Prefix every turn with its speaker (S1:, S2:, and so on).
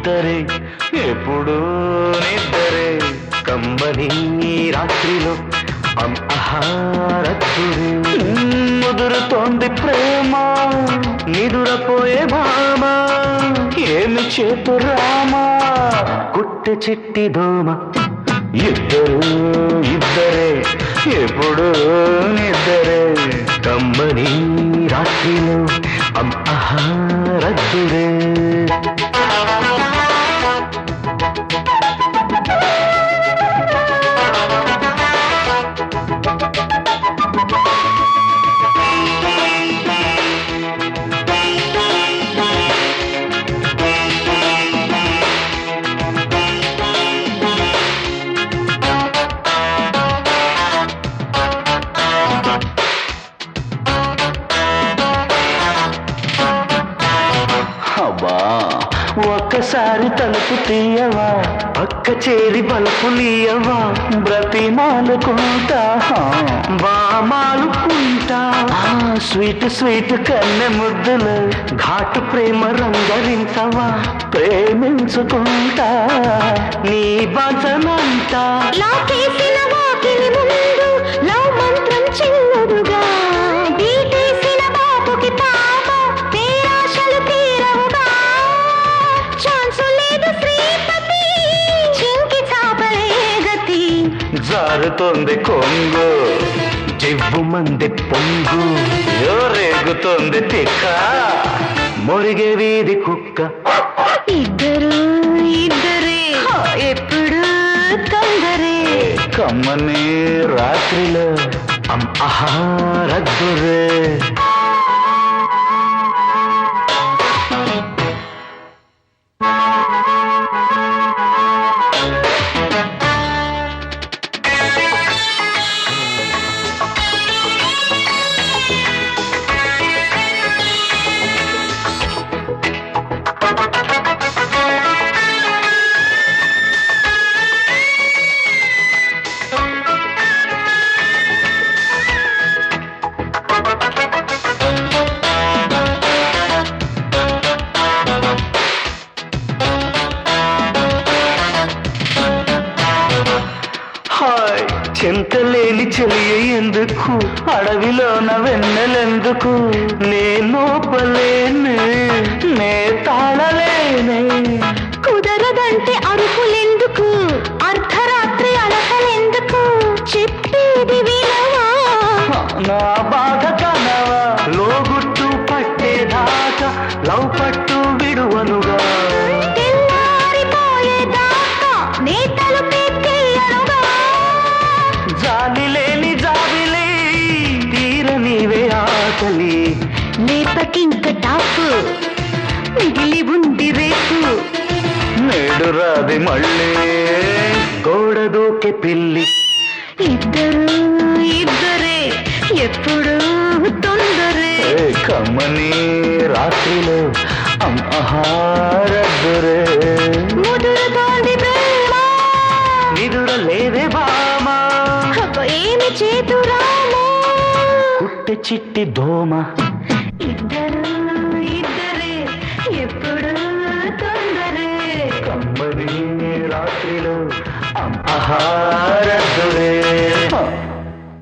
S1: ఇద్దరే ఎప్పుడు నిద్దరే కమ్మని రాత్రిలో ఆహారత్తురే ముదురుతోంది ప్రేమ నిదురపోయే భామ ఏమి చేతు రామా కుట్టె చిట్టి దోమ ఇద్దరు ఇద్దరే ఎప్పుడు నిద్దరే కమ్మని రాత్రిలో ఆహారత్తురే ఒక్కసారి తలుపు తీయవా పక్క చేరి పలుపులీయవా బ్రతిమాలుకుంటా బామాలుకుంటా స్వీట్ స్వీట్ కన్నె ముద్దులు ఘాటు ప్రేమ రంగరించవా ప్రేమించుకుంటా నీ భజనంతా చిన్నదుగా బీటేసిన బాబుకి పాప పేరాశలు తీరవుగా ఛాన్సు లేదు శ్రీపతి చింకి చాపలే గతి జారుతోంది కొంగు జివ్వు మంది పొంగు రేగుతోంది తిక్క మురిగే వీధి కుక్క ఇద్దరు ఇద్దరే ఎప్పుడు తొందరే కమ్మని రాత్రిలో ఆహారత్తురే చింతలేని చెలియ ఎందుకు అడవిలోన వెన్నెలెందుకు నే లోపలేనే నే తాళలేనే కుదరదంటే అరుపులెందుకు అర్ధరాత్రి అలకలెందుకు చెప్పేది వినవా నా బాధ కనవా లోగుట్టు పట్టేదాకా లవ్ పట్టు విడువనుగా తెల్లారిపోయేదాకా నే తలుపే తీయనుగా జాలి లేని జాబిలే తీర నీవే ఆకలి లేపకింక టాపు మిగిలి ఉంది రేపు నేడు రాది మళ్ళీ గోడ దూకే పిల్లి ఇద్దరు ఇద్దరే ఎప్పుడు తొందరే కమ్మని రాత్రిలో ఆహారత్తురే ముదురుతోంది ప్రేమ నిదుర లేదే బామా ఏమి చేతురామా కుట్టె చిట్టి దోమ ఇద్దరు ఇద్దరే ఎప్పుడు తొందరే కమ్మని రాత్రిలో ఆహార